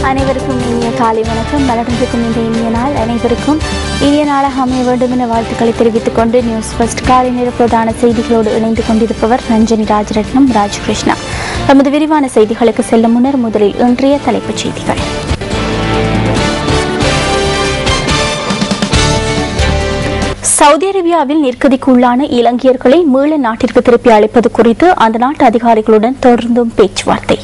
அனைவருக்கும் இனிய காலை வணக்கம். மலர்ந்திருக்கும் இந்த இனிய நாள் அனைவருக்கும் இனிய நாளாக அமைய வேண்டும் என வாழ்த்துக்களை தெரிவித்துக் கொண்டு நியூஸ் ஃபர்ஸ்ட் காலை நேர பிரதான செய்திகளோடு இணைந்து கொண்டிருப்பவர் ரஞ்சனி ராஜரட்னம் ராஜகிருஷ்ணா. நமது விரிவான செய்திகளுக்கு செல்லும் முன்னர் முதலில் இன்றைய தலைப்புச் செய்திகள். சவுதி அரேபியாவில் நிர்கதிக்குள்ளான இலங்கையர்களை மீள நாட்டிற்கு திருப்பி அழைப்பது குறித்து அந்த நாட்டு அதிகாரிகளுடன் தொடர்ந்தும் பேச்சுவார்த்தை.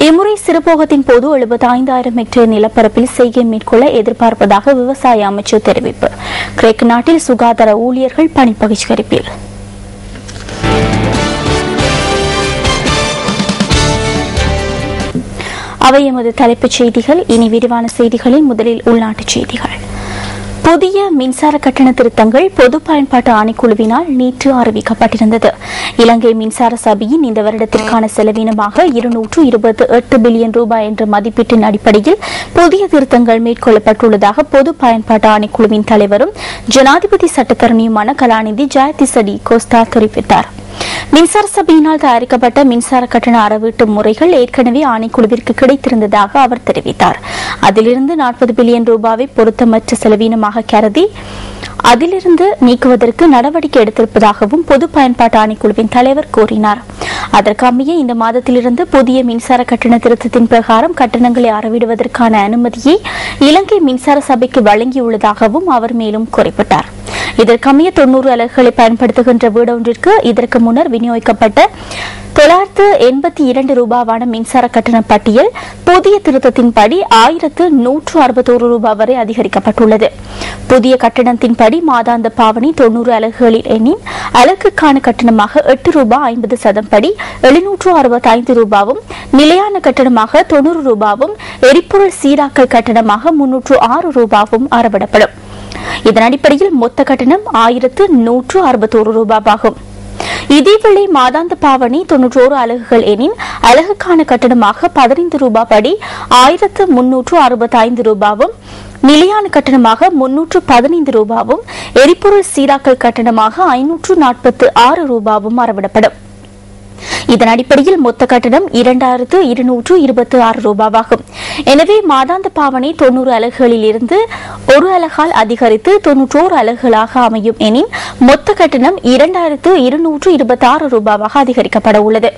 இம்முறை சிறுபோகத்தின் போது 75,000 ஹெக்டேர் நிலப்பரப்பில் செய்கை மேற்கொள்ள எதிர்பார்ப்பதாக விவசாய அமைச்சர் தெரிவிப்பு. கிரேக்க நாட்டில் சுகாதார ஊழியர்கள் பணி பகிஷ்கரிப்பில். அவை எமது தலைப்புச் செய்திகள். இனி விரிவான செய்திகளில் முதலில் உள்நாட்டுச் செய்திகள். புதிய மின்சார கட்டண திருத்தங்கள் பொது பயன்பாட்டு ஆணைக்குழுவினால் நேற்று அறிவிக்கப்பட்டிருந்தது. இலங்கை மின்சார சபையின் இந்த வருடத்திற்கான செலவினமாக 228 பில்லியன் ரூபாய் என்ற மதிப்பீட்டின் அடிப்படையில் புதிய திருத்தங்கள் மேற்கொள்ளப்பட்டுள்ளதாக பொது பயன்பாட்டு ஆணைக்குழுவின் தலைவரும் ஜனாதிபதி சட்டத்தரணியுமான கலாநிதி ஜெயதிச டி கோஸ்தா தெரிவித்தார். மின்சார சபையினால் தயாரிக்கப்பட்ட மின்சார கட்டண அறவீட்டு முறைகள் ஏற்கனவே ஆணைக்குழுவிற்கு கிடைத்திருந்ததாக அவர் தெரிவித்தார். அதிலிருந்து 40 பில்லியன் ரூபாவை பொருத்தமற்ற செலவீனமாக கருதி அதிலிருந்து நீக்குவதற்கு நடவடிக்கை எடுத்திருப்பதாகவும் பொது பயன்பாட்டு ஆணைக்குழுவின் தலைவர் கூறினார். அதற்கமைய இந்த மாதத்திலிருந்து புதிய மின்சார கட்டண திருத்தத்தின் பிரகாரம் கட்டணங்களை அறவிடுவதற்கான அனுமதியை இலங்கை மின்சார சபைக்கு வழங்கியுள்ளதாகவும் அவர் மேலும் குறிப்பிட்டார். இதற்கமைய 90 அலகுகளை பயன்படுத்துகின்ற வீடொன்றிற்கு இதற்கு முன்னர் விநியோகிக்கப்பட்ட 982 ரூபாவான மின்சார கட்டண பட்டியல் புதிய திருத்தத்தின்படி 1161 ரூபாய் வரை அதிகரிக்கப்பட்டுள்ளது. புதிய கட்டணத்தின்படி மாதாந்த பாவனை 90 அலகுகளில் எண்ணின் அலகுக்கான கட்டணமாக 8 ரூபாய் 50 சதம் படி 765 ரூபாவும், நிலையான கட்டணமாக 90 ரூபாவும், எரிபொருள் சீராக்கல் கட்டணமாக 306 ரூபாவும் அறவிடப்படும். இதன் அடிப்படையில் மொத்த கட்டணம் 1161 ரூபாயாகும். இதேவேளை மாதாந்த பாவனை 91 அலகுகள் எனின் அலகுக்கான கட்டணமாக 15 ரூபாய் படி 1365 ரூபாவும், நிலையான கட்டணமாக 315 ரூபாவும், எரிபொருள் சீராக்கல் கட்டணமாக 546 ரூபாவும் அறவிடப்படும். இதன் அடிப்படையில் மொத்த கட்டணம் 2226 ரூபாவாகும். எனவே மாதாந்த பாவனை 90 அலகுகளில் இருந்து 1 அலகால் அதிகரித்து 91 அலகுகளாக அமையும் எனின் மொத்த கட்டணம் 2226 ரூபாவாக அதிகரிக்கப்பட உள்ளது.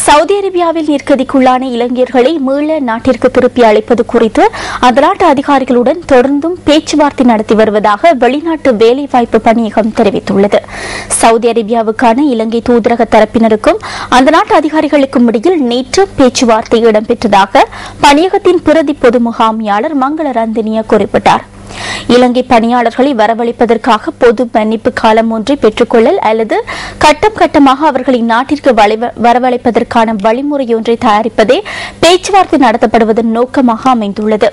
சவுதி அரேபியாவில் நிர்கதிக்குள்ளான இலங்கையர்களை மீள நாட்டிற்கு திருப்பி அழைப்பது குறித்து அந்த நாட்டு அதிகாரிகளுடன் தொடர்ந்தும் பேச்சுவார்த்தை நடத்தி வருவதாக வெளிநாட்டு வேலைவாய்ப்பு பணியகம் தெரிவித்துள்ளது. சவுதி அரேபியாவுக்கான இலங்கை தூதரக தரப்பினருக்கும் அந்த நாட்டு அதிகாரிகளுக்கும் இடையில் நேற்று பேச்சுவார்த்தை இடம்பெற்றதாக பணியகத்தின் பிரதி பொது முகாமியாளர் மங்கள ரந்தினிய குறிப்பிட்டார். இலங்கை பணியாளர்களை வரவழைப்பதற்காக பொது மன்னிப்பு காலம் ஒன்றை பெற்றுக்கொள்ளல் அல்லது கட்டம் கட்டமாக அவர்களை நாட்டிற்கு வரவழைப்பதற்கான வழிமுறை ஒன்றை தயாரிப்பதே பேச்சுவார்த்தை நடத்தப்படுவதன் நோக்கமாக அமைந்துள்ளது.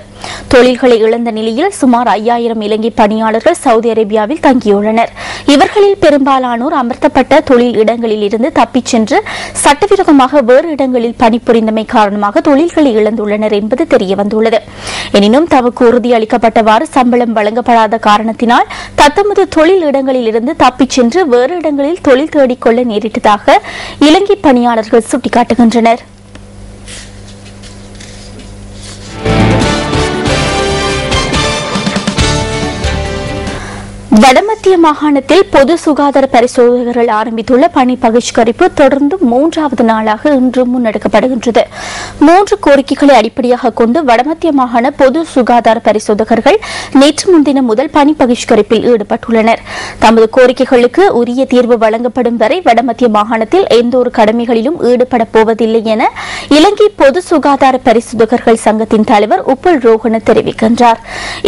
தொழில்களை இழந்த நிலையில் சுமார் 5000 இலங்கை பணியாளர்கள் சவுதி அரேபியாவில் தங்கியுள்ளனர். இவர்களில் பெரும்பாலானோர் அமர்த்தப்பட்ட தொழில் இடங்களில் இருந்து தப்பிச் சென்று சட்டவிரோதமாக வேறு இடங்களில் பணிபுரிந்தமை காரணமாக தொழில்களை இழந்துள்ளனர் என்பது தெரியவந்துள்ளது. எனினும் தமக்கு உறுதியளிக்கப்பட்டவாறு சம்பளம் வழங்கப்படாத காரணத்தினால் தத்தமது தொழில் இடங்களில் இருந்து தப்பிச் சென்று வேறு இடங்களில் தொழில் தேடிக்கொள்ள நேரிட்டதாக இலங்கை பணியாளர்கள் சுட்டிக்காட்டுகின்றனர். வடமத்திய மாகாணத்தில் பொது சுகாதார பரிசோதகர்கள் ஆரம்பித்துள்ள பணி பகிஷ்கரிப்பு தொடர்ந்து 3வது நாளாக இன்று முன்னெடுக்கப்படுகின்றது. 3 கோரிக்கைகளை அடிப்படையாக கொண்டு வடமத்திய மாகாண பொது சுகாதார பரிசோதகர்கள் நேற்று முன்தினம் முதல் பணி பகிஷ்கரிப்பில் ஈடுபட்டுள்ளனர். தமது கோரிக்கைகளுக்கு உரிய தீர்வு வழங்கப்படும் வரை வடமத்திய மாகாணத்தில் எந்தொரு கடமைகளிலும் ஈடுபட போவதில்லை என இலங்கை பொது சுகாதார பரிசோதகர்கள் சங்கத்தின் தலைவர் உப்புல் ரோஹன தெரிவிக்கின்றார்.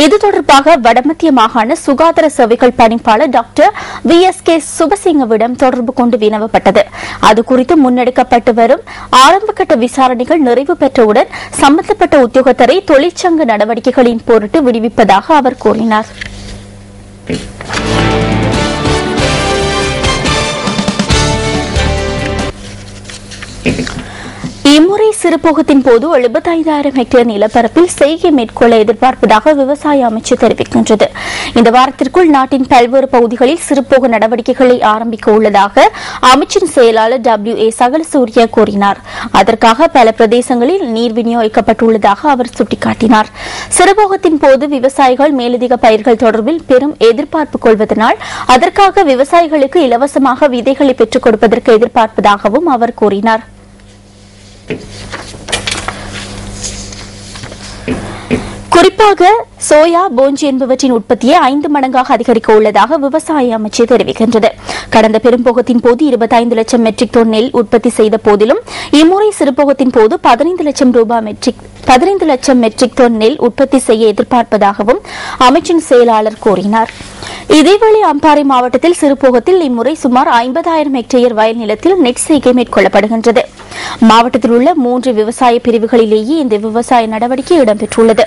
இது தொடர்பாக வடமத்திய மாகாண சுகாதார சேவைகள் பணிப்பாளர் டாக்டர் VSK சுபசிங்கவிடம் தொடர்பு கொண்டு வினவப்பட்டது. அது குறித்து முன்னெடுக்கப்பட்டு வரும் ஆரம்பகட்ட விசாரணைகள் நிறைவு பெற்றவுடன் சம்பந்தப்பட்ட உத்தியோகத்தரை தொழிற்சங்க நடவடிக்கைகளின் பொருட்டு விடுவிப்பதாக அவர் கூறினார். இம்முறை சிறுபோகத்தின் போது 75,000 ஹெக்டேர் நிலப்பரப்பில் செய்கை மேற்கொள்ள எதிர்பார்ப்பதாக விவசாய அமைச்சு தெரிவிக்கின்றது. இந்த வாரத்திற்குள் நாட்டின் பல்வேறு பகுதிகளில் சிறுபோக நடவடிக்கைகளை ஆரம்பிக்க உள்ளதாக அமைச்சின் செயலாளர் WA சகலசூரிய கூறினார். அதற்காக பல பிரதேசங்களில் நீர் விநியோகிக்கப்பட்டுள்ளதாக அவர் சுட்டிக்காட்டினார். சிறுபோகத்தின் போது விவசாயிகள் மேலதிக பயிர்கள் தொடர்பில் பெரும் எதிர்பார்ப்பு கொள்வதனால் அதற்காக விவசாயிகளுக்கு இலவசமாக விதைகளை பெற்றுக் கொடுப்பதற்கு எதிர்பார்ப்பதாகவும் அவர் கூறினார். குறிப்பாக சோயா, போஞ்சி என்பவற்றின் உற்பத்தியை 5 மடங்காக அதிகரிக்க உள்ளதாக விவசாய அமைச்சு தெரிவிக்கின்றது. கடந்த பெரும்போகத்தின் போது 25 லட்சம் மெட்ரிக் டன் நெல் உற்பத்தி செய்த போதிலும் இம்முறை சிறுபோகத்தின் போது 15 லட்சம் மெட்ரிக் டன் நெல் உற்பத்தி செய்ய எதிர்பார்ப்பதாகவும் அமைச்சின் செயலாளர் கூறினார். இதேவேளை அம்பாறை மாவட்டத்தில் சிறுபோகத்தில் இம்முறை சுமார் 50,000 ஹெக்டேர் வயல் நிலத்தில் நெட் செய்கை மேற்கொள்ளப்படுகின்றது. மாவட்டத்தில் உள்ள 3 விவசாய பிரிவுகளிலேயே இந்த விவசாய நடவடிக்கை இடம்பெற்றுள்ளது.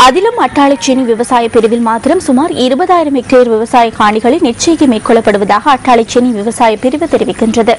அதிலும் அட்டாளைச்சேனி விவசாய பிரிவில் மாத்திரம் சுமார் 20,000 ஹெக்டேர் விவசாய காணிகளில் நெட் செய்கை மேற்கொள்ளப்படுவதாக அட்டாளைச்சேனி விவசாய பிரிவு தெரிவிக்கின்றது.